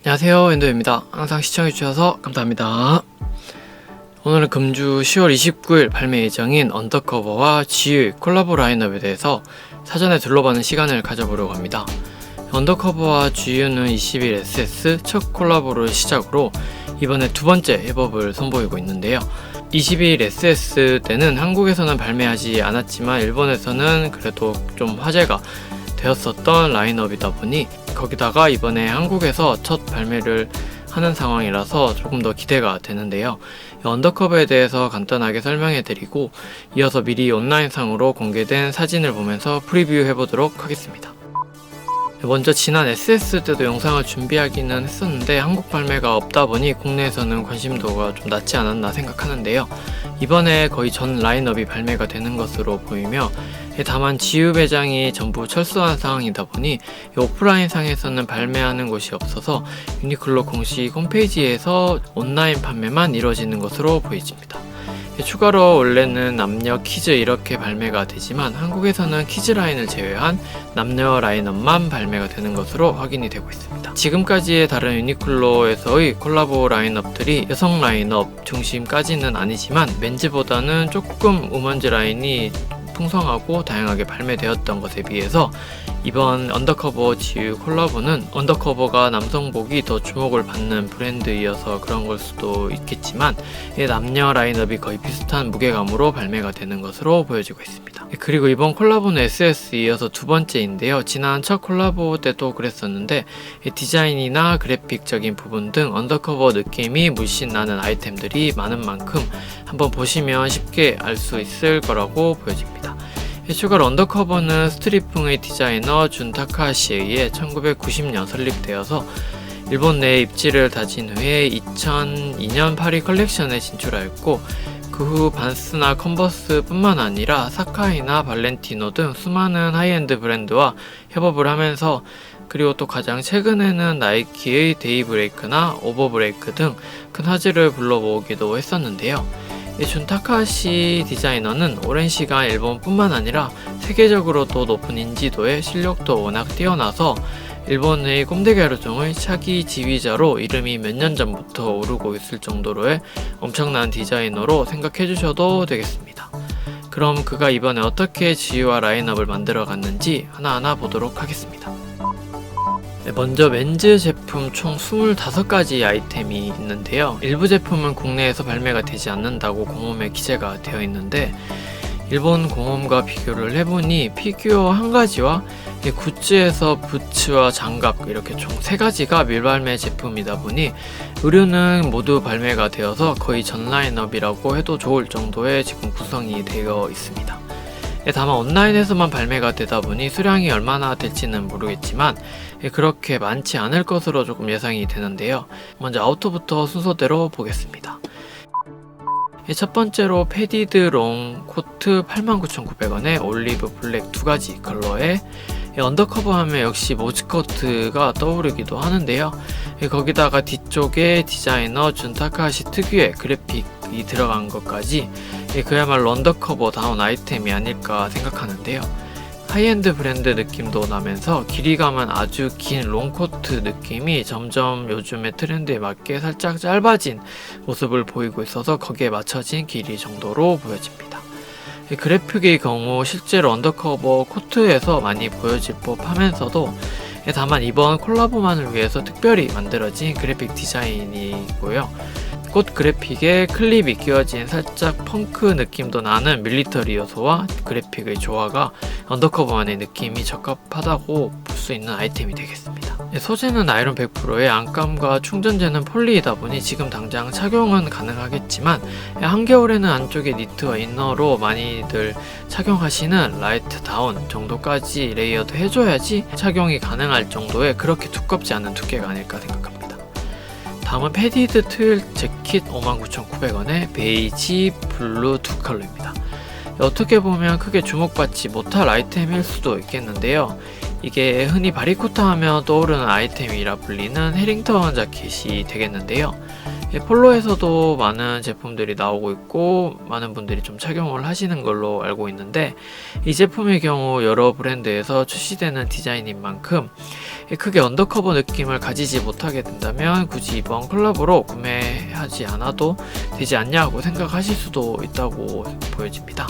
안녕하세요, 엔도입니다. 항상 시청해주셔서 감사합니다. 오늘은 금주 10월 29일 발매 예정인 언더커버와 GU의 콜라보 라인업에 대해서 사전에 둘러보는 시간을 가져보려고 합니다. 언더커버와 GU는 20일 SS 첫 콜라보를 시작으로 이번에 두 번째 협업을 선보이고 있는데요. 22일 SS 때는 한국에서는 발매하지 않았지만 일본에서는 그래도 좀 화제가 되었었던 라인업이다 보니 거기다가 이번에 한국에서 첫 발매를 하는 상황이라서 조금 더 기대가 되는데요. 언더커버에 대해서 간단하게 설명해 드리고 이어서 미리 온라인상으로 공개된 사진을 보면서 프리뷰 해보도록 하겠습니다. 먼저 지난 SS 때도 영상을 준비하기는 했었는데 한국 발매가 없다 보니 국내에서는 관심도가 좀 낮지 않았나 생각하는데요. 이번에 거의 전 라인업이 발매가 되는 것으로 보이며 다만 GU 매장이 전부 철수한 상황이다 보니 오프라인 상에서는 발매하는 곳이 없어서 유니클로 공식 홈페이지에서 온라인 판매만 이루어지는 것으로 보여집니다. 추가로 원래는 남녀 키즈 이렇게 발매가 되지만 한국에서는 키즈 라인을 제외한 남녀 라인업만 발매가 되는 것으로 확인이 되고 있습니다. 지금까지의 다른 유니클로에서의 콜라보 라인업들이 여성 라인업 중심까지는 아니지만 맨즈보다는 조금 우먼즈 라인이 풍성하고 다양하게 발매되었던 것에 비해서 이번 언더커버 GU 콜라보는 언더커버가 남성복이 더 주목을 받는 브랜드이어서 그런 걸 수도 있겠지만 남녀 라인업이 거의 비슷한 무게감으로 발매가 되는 것으로 보여지고 있습니다. 그리고 이번 콜라보는 SS 이어서 두 번째인데요. 지난 첫 콜라보 때도 그랬었는데 디자인이나 그래픽적인 부분 등 언더커버 느낌이 물씬 나는 아이템들이 많은 만큼 한번 보시면 쉽게 알 수 있을 거라고 보여집니다. 추가로 언더커버는 스트리풍의 디자이너 준 타카하시에 의해 1990년 설립되어서 일본 내에 입지를 다진 후에 2002년 파리 컬렉션에 진출하였고 그 후 반스나 컨버스 뿐만 아니라 사카이나 발렌티노 등 수많은 하이엔드 브랜드와 협업을 하면서 그리고 또 가장 최근에는 나이키의 데이브레이크나 오버브레이크 등 큰 화제를 불러모으기도 했었는데요. 준 타카하시 디자이너는 오랜 시간 일본뿐만 아니라 세계적으로도 높은 인지도에 실력도 워낙 뛰어나서 일본의 꼼데 가루종의 차기 지휘자로 이름이 몇 년 전부터 오르고 있을 정도로의 엄청난 디자이너로 생각해 주셔도 되겠습니다. 그럼 그가 이번에 어떻게 GU와 라인업을 만들어 갔는지 하나하나 보도록 하겠습니다. 먼저 맨즈 제품 총 25가지 아이템이 있는데요. 일부 제품은 국내에서 발매가 되지 않는다고 공홈에 기재가 되어 있는데 일본 공홈과 비교를 해보니 피규어 한 가지와 굿즈에서 부츠와 장갑 이렇게 총 3가지가 밀발매 제품이다 보니 의류는 모두 발매가 되어서 거의 전 라인업이라고 해도 좋을 정도의 지금 구성이 되어 있습니다. 다만 온라인에서만 발매가 되다 보니 수량이 얼마나 될지는 모르겠지만 그렇게 많지 않을 것으로 조금 예상이 되는데요. 먼저 아우터부터 순서대로 보겠습니다. 첫 번째로 패디드 롱 코트 89,900원에 올리브 블랙 2가지 컬러에 언더커버 하면 역시 모즈코트가 떠오르기도 하는데요. 거기다가 뒤쪽에 디자이너 준 타카하시 특유의 그래픽이 들어간 것까지 그야말로 언더커버다운 아이템이 아닐까 생각하는데요. 하이엔드 브랜드 느낌도 나면서 길이감은 아주 긴 롱코트 느낌이 점점 요즘의 트렌드에 맞게 살짝 짧아진 모습을 보이고 있어서 거기에 맞춰진 길이 정도로 보여집니다. 그래픽의 경우 실제로 언더커버 코트에서 많이 보여질 법 하면서도 다만 이번 콜라보만을 위해서 특별히 만들어진 그래픽 디자인이고요. 꽃 그래픽에 클립이 끼워진 살짝 펑크 느낌도 나는 밀리터리 요소와 그래픽의 조화가 언더커버만의 느낌이 적합하다고 볼 수 있는 아이템이 되겠습니다. 소재는 아이론 100%에 안감과 충전재는 폴리이다 보니 지금 당장 착용은 가능하겠지만 한겨울에는 안쪽에 니트와 이너로 많이들 착용하시는 라이트 다운 정도까지 레이어드 해줘야지 착용이 가능할 정도의 그렇게 두껍지 않은 두께가 아닐까 생각합니다. 다음은 패디드 트윌 재킷 59,900원에 베이지, 블루 두 컬러입니다. 어떻게 보면 크게 주목받지 못할 아이템일 수도 있겠는데요. 이게 흔히 바리코타 하면 떠오르는 아이템이라 불리는 해링턴 자켓이 되겠는데요. 폴로에서도 많은 제품들이 나오고 있고 많은 분들이 좀 착용을 하시는 걸로 알고 있는데, 이 제품의 경우 여러 브랜드에서 출시되는 디자인인 만큼 크게 언더커버 느낌을 가지지 못하게 된다면 굳이 이번 콜라보로 구매하지 않아도 되지 않냐고 생각하실 수도 있다고 보여집니다.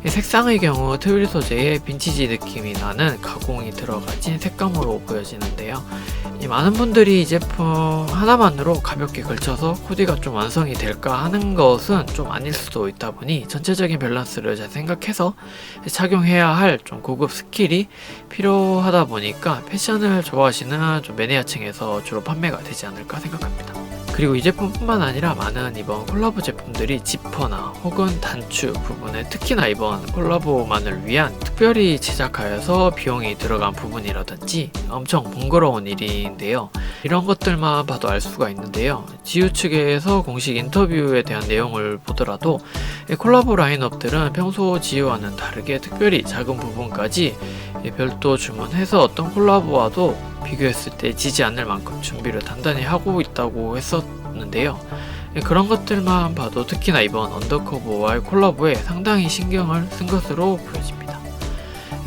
색상의 경우 트윌 소재에 빈티지 느낌이 나는 가공이 들어가진 색감으로 보여지는데요. 많은 분들이 이 제품 하나만으로 가볍게 걸쳐서 코디가 좀 완성이 될까 하는 것은 좀 아닐 수도 있다 보니, 전체적인 밸런스를 잘 생각해서 착용해야 할 좀 고급 스킬이 필요하다 보니까 패션을 좋아하시는 좀 매니아층에서 주로 판매가 되지 않을까 생각합니다. 그리고 이 제품뿐만 아니라 많은 이번 콜라보 제품들이 지퍼나 혹은 단추 부분에, 특히나 이번 콜라보만을 위한 특별히 제작하여서 비용이 들어간 부분이라든지 엄청 번거로운 일인데요. 이런 것들만 봐도 알 수가 있는데요. 지유 측에서 공식 인터뷰에 대한 내용을 보더라도 콜라보 라인업들은 평소 지유와는 다르게 특별히 작은 부분까지 별도 주문해서 어떤 콜라보와도 비교했을 때 지지 않을 만큼 준비를 단단히 하고 있다고 했었는데요. 그런 것들만 봐도 특히나 이번 언더커버와의 콜라보에 상당히 신경을 쓴 것으로 보여집니다.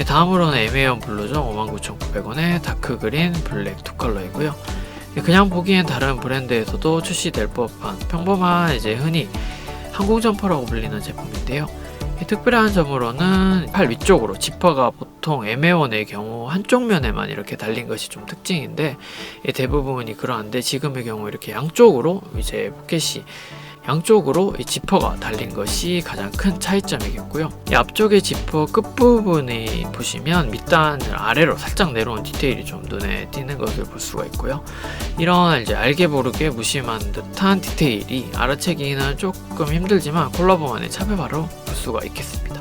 다음으로는 애매한 블루죠. 59,900원에 다크그린 블랙 두 컬러이고요. 그냥 보기엔 다른 브랜드에서도 출시될 법한 평범한 흔히 항공 점퍼라고 불리는 제품인데요. 특별한 점으로는 팔 위쪽으로 지퍼가 보통 애매원의 경우 한쪽 면에만 이렇게 달린 것이 좀 특징인데, 대부분이 그러한데 지금의 경우 이렇게 양쪽으로 포켓이 양쪽으로 이 지퍼가 달린 것이 가장 큰 차이점이겠고요. 이 앞쪽의 지퍼 끝부분이 보시면 밑단을 아래로 살짝 내려온 디테일이 좀 눈에 띄는 것을 볼 수가 있고요. 이런 알게 모르게 무심한 듯한 디테일이 알아채기는 조금 힘들지만 콜라보만의 차별화로 볼 수가 있겠습니다.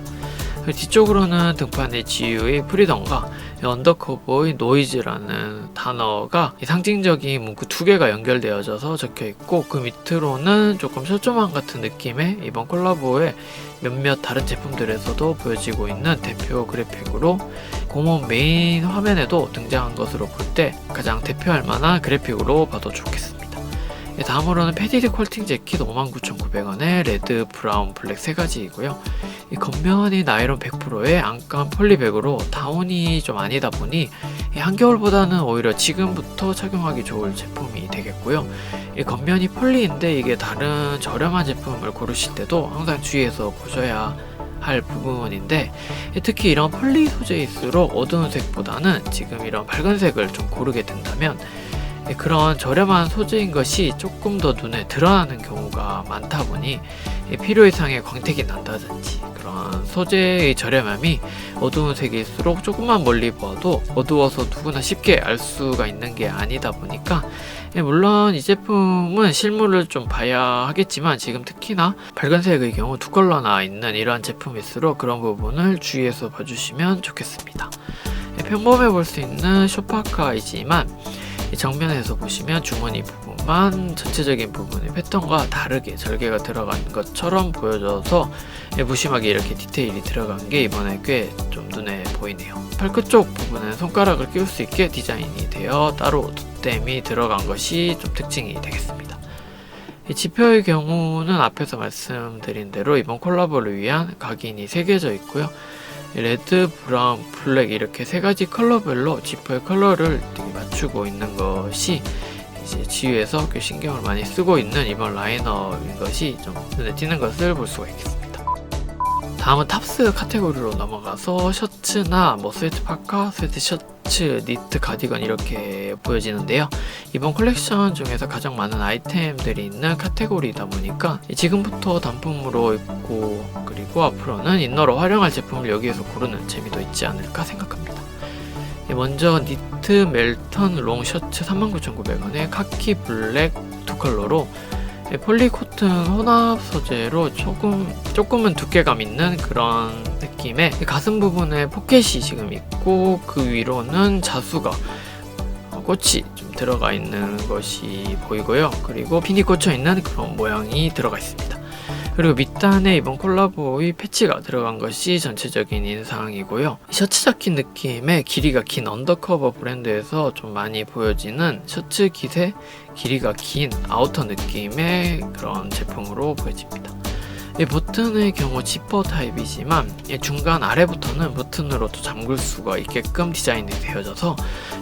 뒤쪽으로는 등판의 GU의 프리덤과 언더커버의 노이즈라는 단어가 상징적인 문구 두 개가 연결되어져서 적혀 있고, 그 밑으로는 조금 철조망 같은 느낌의 이번 콜라보의 몇몇 다른 제품들에서도 보여지고 있는 대표 그래픽으로 공원 메인 화면에도 등장한 것으로 볼 때 가장 대표할 만한 그래픽으로 봐도 좋겠습니다. 다음으로는 패디드 퀄팅 재킷 59,900원에 레드, 브라운, 블랙 세 가지이고요. 이 겉면이 나일론 100%의 안감 폴리백으로 다운이 좀 아니다 보니 한겨울보다는 오히려 지금부터 착용하기 좋을 제품이 되겠고요. 이 겉면이 폴리인데 이게 다른 저렴한 제품을 고르실 때도 항상 주의해서 보셔야 할 부분인데, 특히 이런 폴리 소재일수록 어두운 색보다는 지금 이런 밝은 색을 좀 고르게 된다면 그런 저렴한 소재인 것이 조금 더 눈에 드러나는 경우가 많다 보니 필요 이상의 광택이 난다든지 그런 소재의 저렴함이 어두운 색일수록 조금만 멀리 보아도 어두워서 누구나 쉽게 알 수가 있는 게 아니다 보니까, 물론 이 제품은 실물을 좀 봐야 하겠지만 지금 특히나 밝은 색의 경우 두 컬러나 있는 이러한 제품일수록 그런 부분을 주의해서 봐주시면 좋겠습니다. 평범해 볼 수 있는 쇼파카이지만 정면에서 보시면 주머니 부분만 전체적인 부분의 패턴과 다르게 절개가 들어간 것처럼 보여져서 무심하게 이렇게 디테일이 들어간 게 이번에 꽤 좀 눈에 보이네요. 팔끝 쪽 부분은 손가락을 끼울 수 있게 디자인이 되어 따로 덧댐이 들어간 것이 좀 특징이 되겠습니다. 이 지퍼의 경우는 앞에서 말씀드린 대로 이번 콜라보를 위한 각인이 새겨져 있고요. 레드, 브라운, 블랙 이렇게 세 가지 컬러별로 지퍼의 컬러를 되게 맞추고 있는 것이 지유에서 꽤 신경을 많이 쓰고 있는 이번 라인업인 것이 좀 눈에 띄는 것을 볼 수가 있겠습니다. 다음은 탑스 카테고리로 넘어가서 셔츠나 스웨트 파카, 스웨트 셔츠, 니트, 가디건 이렇게 보여지는데요. 이번 컬렉션 중에서 가장 많은 아이템들이 있는 카테고리이다 보니까 지금부터 단품으로 입고 그리고 앞으로는 이너로 활용할 제품을 여기에서 고르는 재미도 있지 않을까 생각합니다. 먼저 니트 멜턴 롱 셔츠 39,900원에 카키 블랙 두 컬러로 폴리코튼 혼합 소재로 조금은 두께감 있는 그런 느낌의 가슴 부분에 포켓이 지금 있고, 그 위로는 자수가 꽃이 좀 들어가 있는 것이 보이고요. 그리고 핀이 꽂혀 있는 그런 모양이 들어가 있습니다. 그리고 밑단에 이번 콜라보의 패치가 들어간 것이 전체적인 인상이고요. 셔츠 자켓 느낌의 길이가 긴 언더커버 브랜드에서 좀 많이 보여지는 셔츠 깃의 길이가 긴 아우터 느낌의 그런 제품으로 보여집니다. 이 버튼의 경우 지퍼 타입이지만 중간 아래부터는 버튼으로도 잠글 수가 있게끔 디자인이 되어져서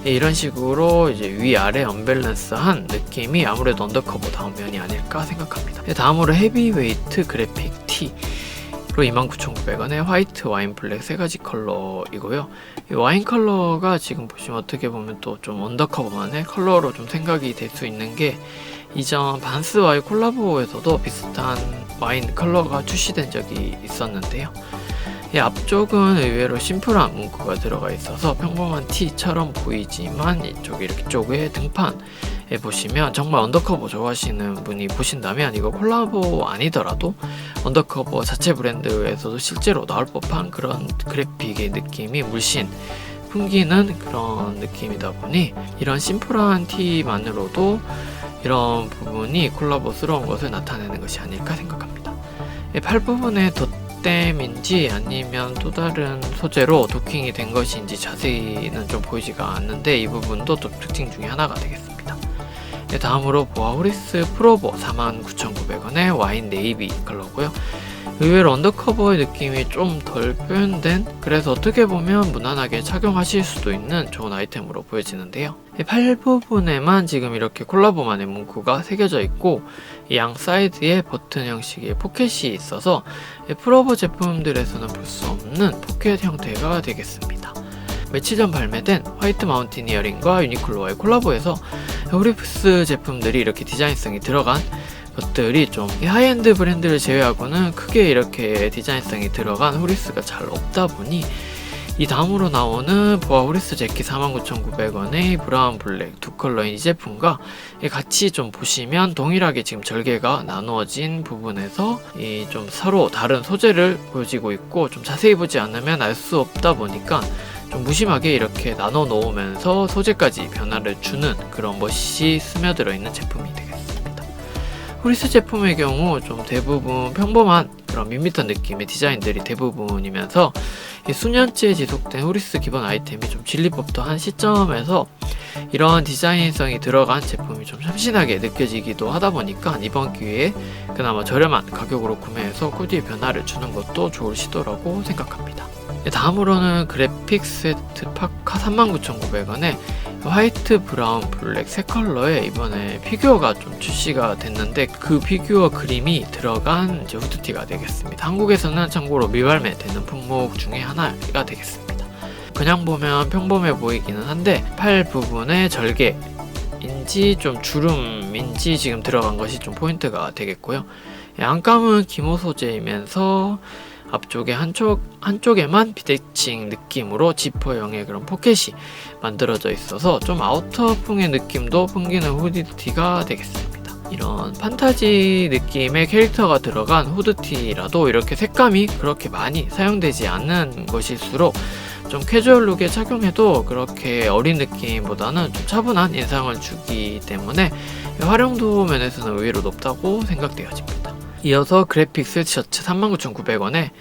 이런 식으로 이제 위아래 언밸런스한 느낌이 아무래도 언더커버 다운 면이 아닐까 생각합니다. 다음으로 헤비웨이트 그래픽 T로 29,900원에 화이트, 와인, 블랙 세 가지 컬러이고요. 이 와인 컬러가 지금 보시면 어떻게 보면 또 좀 언더커버만의 컬러로 좀 생각이 될 수 있는 게 이전 반스와의 콜라보에서도 비슷한 와인 컬러가 출시된 적이 있었는데요. 이 앞쪽은 의외로 심플한 문구가 들어가 있어서 평범한 T처럼 보이지만 이쪽에 등판에 보시면 정말 언더커버 좋아하시는 분이 보신다면 이거 콜라보 아니더라도 언더커버 자체 브랜드에서도 실제로 나올 법한 그런 그래픽의 느낌이 물씬 풍기는 그런 느낌이다 보니 이런 심플한 T만으로도 이런 부분이 콜라보스러운 것을 나타내는 것이 아닐까 생각합니다. 팔 부분에 덧댐인지 아니면 또 다른 소재로 도킹이 된 것인지 자세히는 좀 보이지가 않는데 이 부분도 또 특징 중에 하나가 되겠습니다. 다음으로 보아 호리스 프로보 49,900원에 와인 네이비 컬러고요. 의외로 언더커버의 느낌이 좀 덜 표현된, 그래서 어떻게 보면 무난하게 착용하실 수도 있는 좋은 아이템으로 보여지는데요. 팔 부분에만 지금 이렇게 콜라보만의 문구가 새겨져 있고 양 사이드에 버튼 형식의 포켓이 있어서 프로보 제품들에서는 볼 수 없는 포켓 형태가 되겠습니다. 며칠 전 발매된 화이트 마운틴 이어링과 유니클로와의 콜라보에서 호리스 제품들이 이렇게 디자인성이 들어간 것들이 좀 하이엔드 브랜드를 제외하고는 크게 이렇게 디자인성이 들어간 호리스가 잘 없다 보니 이 다음으로 나오는 보아 호리스 재킷 49,900원의 브라운 블랙 두 컬러인 이 제품과 같이 좀 보시면 동일하게 지금 절개가 나누어진 부분에서 이 좀 서로 다른 소재를 보여지고 있고 좀 자세히 보지 않으면 알 수 없다 보니까 좀 무심하게 이렇게 나눠 놓으면서 소재까지 변화를 주는 그런 멋이 스며들어 있는 제품이 되겠습니다. 호리스 제품의 경우 좀 대부분 평범한 그런 밋밋한 느낌의 디자인들이 대부분이면서 수년째 지속된 호리스 기본 아이템이 좀 진리법도 한 시점에서 이런 디자인성이 들어간 제품이 좀 참신하게 느껴지기도 하다 보니까 이번 기회에 그나마 저렴한 가격으로 구매해서 코디의 변화를 주는 것도 좋을 시도라고 생각합니다. 다음으로는 그래픽 세트 파카 39,900원에 화이트, 브라운, 블랙 세 컬러에 이번에 피규어가 좀 출시가 됐는데 그 피규어 그림이 들어간 이제 후드티가 되겠습니다. 한국에서는 참고로 미발매 되는 품목 중에 하나가 되겠습니다. 그냥 보면 평범해 보이기는 한데 팔 부분에 절개인지 좀 주름인지 지금 들어간 것이 좀 포인트가 되겠고요. 안감은 기모 소재이면서 앞쪽에 한쪽에만 비대칭 느낌으로 지퍼형의 그런 포켓이 만들어져 있어서 좀 아우터풍의 느낌도 풍기는 후드티가 되겠습니다. 이런 판타지 느낌의 캐릭터가 들어간 후드티라도 이렇게 색감이 그렇게 많이 사용되지 않는 것일수록 좀 캐주얼 룩에 착용해도 그렇게 어린 느낌보다는 좀 차분한 인상을 주기 때문에 활용도 면에서는 의외로 높다고 생각되어집니다. 이어서 그래픽 스웨트셔츠 39,900원에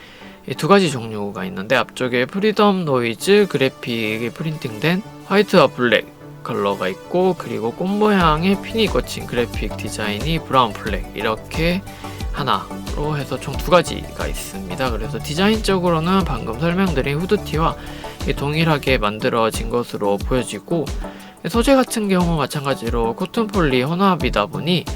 두 가지 종류가 있는데 앞쪽에 프리덤 노이즈 그래픽이 프린팅된 화이트와 블랙 컬러가 있고 그리고 꽃 모양의 핀이 꽂힌 그래픽 디자인이 브라운 블랙 이렇게 하나로 해서 총 두 가지가 있습니다. 그래서 디자인적으로는 방금 설명드린 후드티와 동일하게 만들어진 것으로 보여지고 소재 같은 경우 마찬가지로 코튼 폴리 혼합이다 보니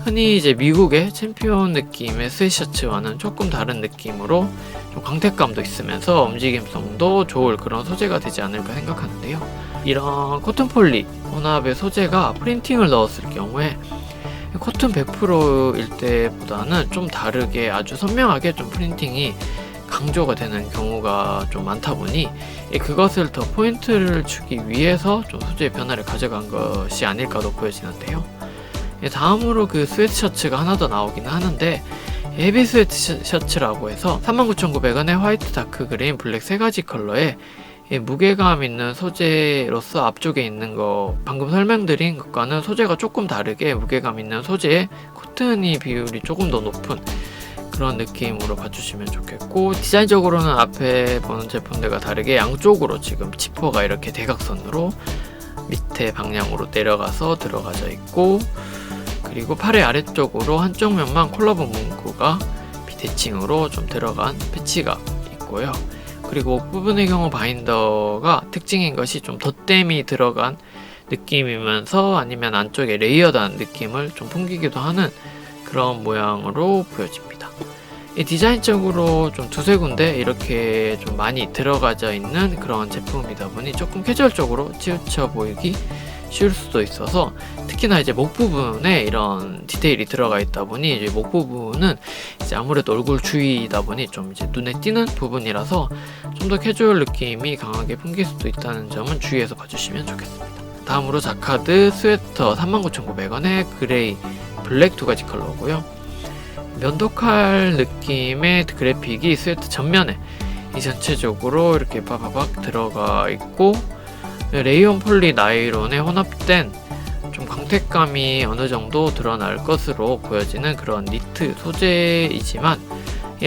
흔히 이제 미국의 챔피언 느낌의 스웨트셔츠와는 조금 다른 느낌으로 좀 광택감도 있으면서 움직임성도 좋을 그런 소재가 되지 않을까 생각하는데요. 이런 코튼 폴리 혼합의 소재가 프린팅을 넣었을 경우에 코튼 100%일 때보다는 좀 다르게 아주 선명하게 좀 프린팅이 강조가 되는 경우가 좀 많다 보니 그것을 더 포인트를 주기 위해서 좀 소재의 변화를 가져간 것이 아닐까도 보여지는데요. 다음으로 그 스웨트셔츠가 하나 더 나오기는 하는데 헤비 스웨트셔츠라고 해서 39,900원에 화이트, 다크 그린, 블랙 세 가지 컬러에 무게감 있는 소재로서 앞쪽에 있는 거 방금 설명드린 것과는 소재가 조금 다르게 무게감 있는 소재에 코튼이 비율이 조금 더 높은 그런 느낌으로 봐주시면 좋겠고, 디자인적으로는 앞에 보는 제품들과 다르게 양쪽으로 지금 지퍼가 이렇게 대각선으로 밑에 방향으로 내려가서 들어가져 있고, 그리고 팔의 아래쪽으로 한쪽 면만 콜라보 문구가 비대칭으로 좀 들어간 패치가 있고요. 그리고 목 부분의 경우 바인더가 특징인 것이 좀 덧댐이 들어간 느낌이면서 아니면 안쪽에 레이어드한 느낌을 좀 풍기기도 하는 그런 모양으로 보여집니다. 이 디자인적으로 좀 두세 군데 이렇게 좀 많이 들어가져 있는 그런 제품이다 보니 조금 캐주얼적으로 치우쳐 보이기 쉬울 수도 있어서, 특히나 이제 목 부분에 이런 디테일이 들어가 있다 보니 이제 목 부분은 이제 아무래도 얼굴 주위이다 보니 좀 이제 눈에 띄는 부분이라서 좀 더 캐주얼 느낌이 강하게 풍길 수도 있다는 점은 주의해서 봐주시면 좋겠습니다. 다음으로 자카드 스웨터 39,900원에 그레이, 블랙 두 가지 컬러고요. 면도칼 느낌의 그래픽이 스웨터 전면에 이 전체적으로 이렇게 바바박 들어가 있고, 레이온 폴리 나일론에 혼합된 좀 광택감이 어느 정도 드러날 것으로 보여지는 그런 니트 소재이지만,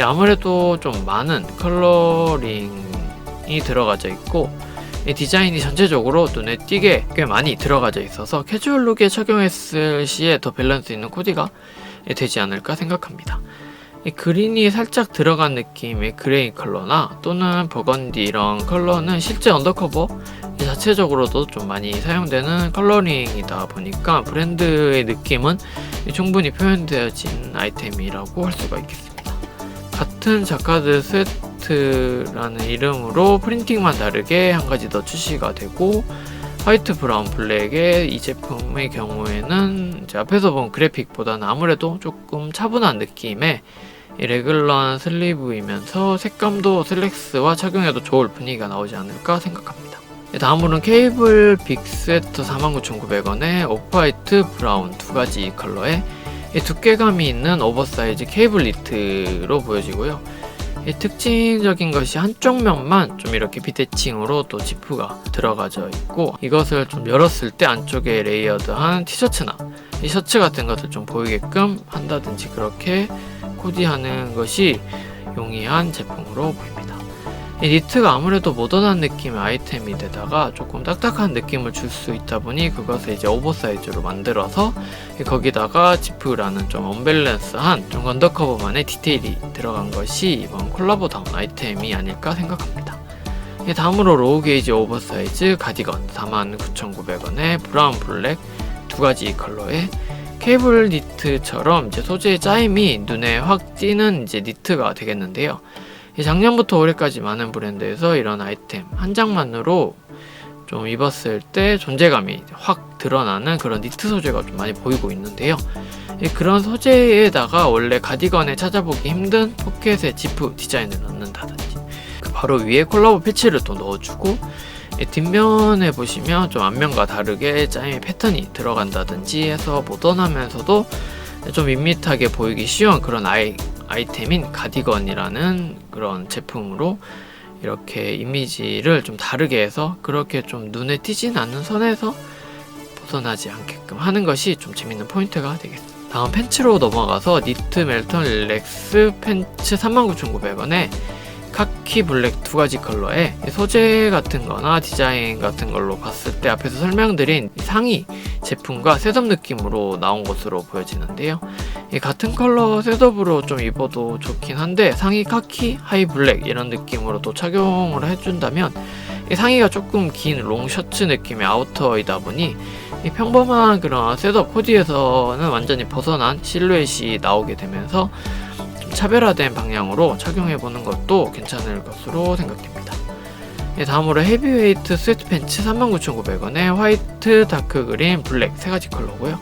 아무래도 좀 많은 컬러링이 들어가져 있고, 이 디자인이 전체적으로 눈에 띄게 꽤 많이 들어가져 있어서 캐주얼 룩에 적용했을 시에 더 밸런스 있는 코디가 되지 않을까 생각합니다. 이 그린이 살짝 들어간 느낌의 그레이 컬러나 또는 버건디 이런 컬러는 실제 언더커버 자체적으로도 좀 많이 사용되는 컬러링이다 보니까 브랜드의 느낌은 충분히 표현되어진 아이템이라고 할 수가 있겠습니다. 같은 자카드 스웨트라는 이름으로 프린팅만 다르게 한 가지 더 출시가 되고, 화이트, 브라운, 블랙의 이 제품의 경우에는 이제 앞에서 본 그래픽보다는 아무래도 조금 차분한 느낌의 레귤러한 슬리브이면서 색감도 슬랙스와 착용해도 좋을 분위기가 나오지 않을까 생각합니다. 다음으로는 케이블 빅 스웨터 49,900원에 오프화이트, 브라운 두 가지 컬러에 두께감이 있는 오버사이즈 케이블 니트로 보여지고요. 특징적인 것이 한쪽 면만 좀 이렇게 비대칭으로 또 지프가 들어가져 있고, 이것을 좀 열었을 때 안쪽에 레이어드한 티셔츠나 이 셔츠 같은 것을 좀 보이게끔 한다든지 그렇게 코디하는 것이 용이한 제품으로 보입니다. 이 니트가 아무래도 모던한 느낌의 아이템이 되다가 조금 딱딱한 느낌을 줄 수 있다 보니 그것을 이제 오버사이즈로 만들어서 거기다가 지프라는 좀 언밸런스한 좀 언더커버만의 디테일이 들어간 것이 이번 콜라보다운 아이템이 아닐까 생각합니다. 다음으로 로우 게이지 오버사이즈 가디건 49,900원에 브라운, 블랙 두 가지 컬러에 케이블 니트처럼 이제 소재의 짜임이 눈에 확 띄는 이제 니트가 되겠는데요. 작년부터 올해까지 많은 브랜드에서 이런 아이템 한 장만으로 좀 입었을 때 존재감이 확 드러나는 그런 니트 소재가 좀 많이 보이고 있는데요. 그런 소재에다가 원래 가디건에 찾아보기 힘든 포켓의 지프 디자인을 넣는다든지, 그 바로 위에 콜라보 패치를 또 넣어주고, 뒷면에 보시면 좀 앞면과 다르게 짜임의 패턴이 들어간다든지 해서 모던하면서도 좀 밋밋하게 보이기 쉬운 그런 아이템인 가디건이라는 그런 제품으로 이렇게 이미지를 좀 다르게 해서 그렇게 좀 눈에 띄진 않는 선에서 벗어나지 않게끔 하는 것이 좀 재밌는 포인트가 되겠습니다. 다음 팬츠로 넘어가서 니트 멜턴 릴렉스 팬츠 39,900원에 카키, 블랙 두 가지 컬러에 소재 같은 거나 디자인 같은 걸로 봤을 때 앞에서 설명드린 상의 제품과 셋업 느낌으로 나온 것으로 보여지는데요. 같은 컬러 셋업으로 좀 입어도 좋긴 한데, 상의 카키, 하이 블랙 이런 느낌으로 또 착용을 해준다면 상의가 조금 긴 롱 셔츠 느낌의 아우터이다 보니 평범한 그런 셋업 코디에서는 완전히 벗어난 실루엣이 나오게 되면서 차별화된 방향으로 착용해보는 것도 괜찮을 것으로 생각됩니다. 다음으로 헤비웨이트 스웨트 팬츠 39,900원에 화이트, 다크 그린, 블랙 세 가지 컬러고요.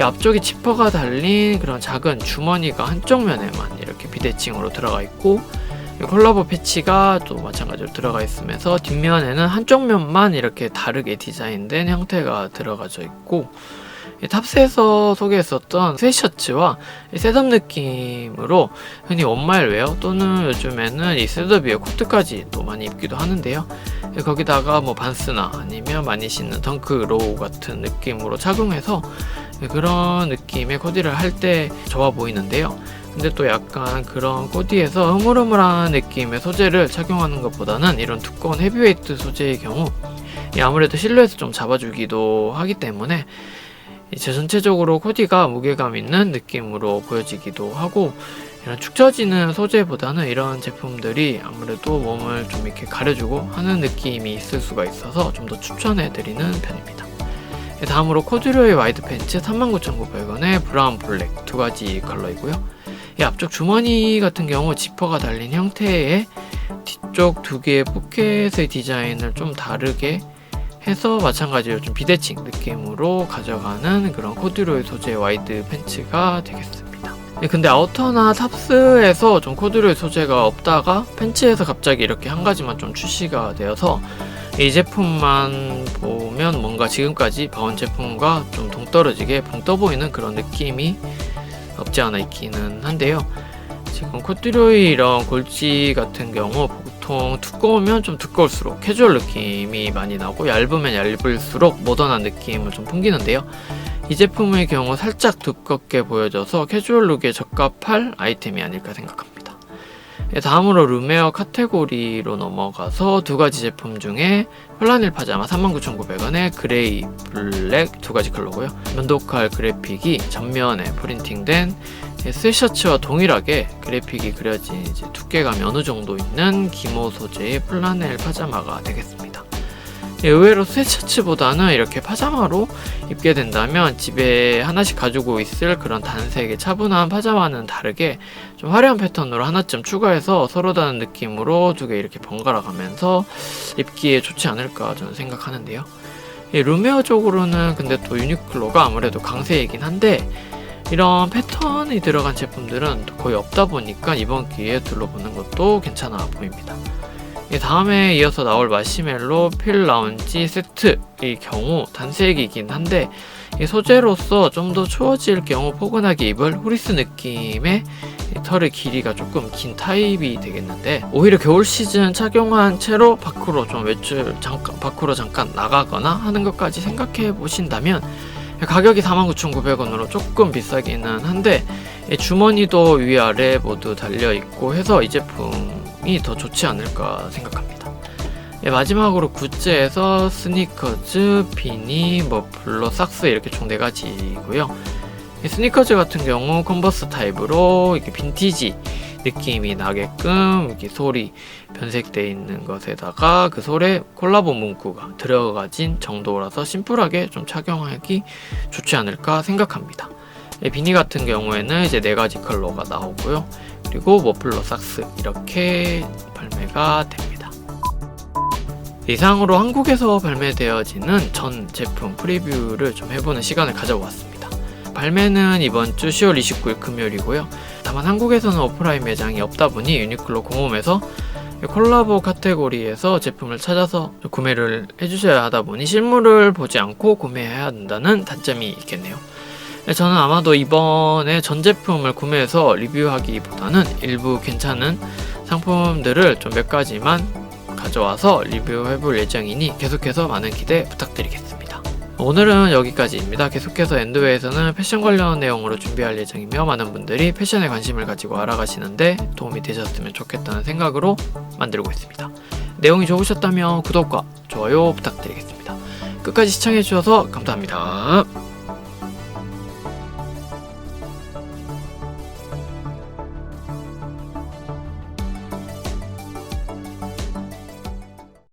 앞쪽에 지퍼가 달린 그런 작은 주머니가 한쪽 면에만 이렇게 비대칭으로 들어가 있고, 콜라보 패치가 또 마찬가지로 들어가 있으면서 뒷면에는 한쪽 면만 이렇게 다르게 디자인된 형태가 들어가져 있고, 탑스에서 소개했었던 스웨셔츠와 셋업 느낌으로 흔히 원마일웨어 또는 요즘에는 이 셋업 위에 코트까지 또 많이 입기도 하는데요. 거기다가 뭐 반스나 아니면 많이 신는 덩크 로우 같은 느낌으로 착용해서 그런 느낌의 코디를 할 때 좋아 보이는데요. 근데 또 약간 그런 코디에서 흐물흐물한 느낌의 소재를 착용하는 것보다는 이런 두꺼운 헤비웨이트 소재의 경우 아무래도 실루엣을 좀 잡아주기도 하기 때문에 이제 전체적으로 코디가 무게감 있는 느낌으로 보여지기도 하고, 이런 축 처지는 소재보다는 이런 제품들이 아무래도 몸을 좀 이렇게 가려주고 하는 느낌이 있을 수가 있어서 좀 더 추천해 드리는 편입니다. 다음으로 코듀로이 와이드 팬츠 39,900원에 브라운 블랙 두 가지 컬러이고요. 이 앞쪽 주머니 같은 경우 지퍼가 달린 형태의 뒤쪽 두 개의 포켓의 디자인을 좀 다르게 해서 마찬가지로 좀 비대칭 느낌으로 가져가는 그런 코듀로이 소재의 와이드 팬츠가 되겠습니다. 근데 아우터나 탑스에서 좀 코듀로이 소재가 없다가 팬츠에서 갑자기 이렇게 한 가지만 좀 출시가 되어서 이 제품만 보면 뭔가 지금까지 봐온 제품과 좀 동떨어지게 붕 떠 보이는 그런 느낌이 없지 않아 있기는 한데요. 지금 코듀로이 이런 골지 같은 경우 보통 두꺼우면 좀 두꺼울수록 캐주얼 느낌이 많이 나고 얇으면 얇을수록 모던한 느낌을 좀 풍기는데요. 이 제품의 경우 살짝 두껍게 보여져서 캐주얼 룩에 적합할 아이템이 아닐까 생각합니다. 다음으로 룸웨어 카테고리로 넘어가서 두 가지 제품 중에 플라넬 파자마 39,900원에 그레이, 블랙 두 가지 컬러고요. 면도칼 그래픽이 전면에 프린팅된 스웨셔츠와 동일하게 그래픽이 그려진 두께감이 어느 정도 있는 기모 소재의 플라넬 파자마가 되겠습니다. 의외로 스웨셔츠보다는 이렇게 파자마로 입게 된다면 집에 하나씩 가지고 있을 그런 단색의 차분한 파자마는 다르게 좀 화려한 패턴으로 하나쯤 추가해서 서로 다른 느낌으로 두 개 이렇게 번갈아 가면서 입기에 좋지 않을까 저는 생각하는데요. 룸웨어 쪽으로는 근데 또 유니클로가 아무래도 강세이긴 한데 이런 패턴이 들어간 제품들은 거의 없다 보니까 이번 기회에 둘러보는 것도 괜찮아 보입니다. 다음에 이어서 나올 마시멜로 필 라운지 세트의 경우 단색이긴 한데 소재로서 좀 더 추워질 경우 포근하게 입을 후리스 느낌의 털의 길이가 조금 긴 타입이 되겠는데, 오히려 겨울 시즌 착용한 채로 밖으로 좀 밖으로 잠깐 나가거나 하는 것까지 생각해 보신다면 가격이 49,900원으로 조금 비싸기는 한데 주머니도 위아래 모두 달려있고 해서 이 제품이 더 좋지 않을까 생각합니다. 마지막으로 굿즈에서 스니커즈, 비니, 머플러, 삭스 이렇게 총 4가지고요. 스니커즈 같은 경우 컨버스 타입으로 이렇게 빈티지 느낌이 나게끔 이렇게 솔이 변색되어 있는 것에다가 그 솔에 콜라보 문구가 들어가진 정도라서 심플하게 좀 착용하기 좋지 않을까 생각합니다. 비니 같은 경우에는 이제 4가지 컬러가 나오고요. 그리고 머플러 삭스 이렇게 발매가 됩니다. 이상으로 한국에서 발매되어지는 전 제품 프리뷰를 좀 해보는 시간을 가져보았습니다. 발매는 이번 주 10월 29일 금요일이고요. 다만 한국에서는 오프라인 매장이 없다 보니 유니클로 공홈에서 콜라보 카테고리에서 제품을 찾아서 구매를 해주셔야 하다 보니 실물을 보지 않고 구매해야 한다는 단점이 있겠네요. 저는 아마도 이번에 전 제품을 구매해서 리뷰하기보다는 일부 괜찮은 상품들을 좀 몇 가지만 가져와서 리뷰해볼 예정이니 계속해서 많은 기대 부탁드리겠습니다. 오늘은 여기까지입니다. 계속해서 엔드웨이에서는 패션 관련 내용으로 준비할 예정이며 많은 분들이 패션에 관심을 가지고 알아가시는데 도움이 되셨으면 좋겠다는 생각으로 만들고 있습니다. 내용이 좋으셨다면 구독과 좋아요 부탁드리겠습니다. 끝까지 시청해주셔서 감사합니다.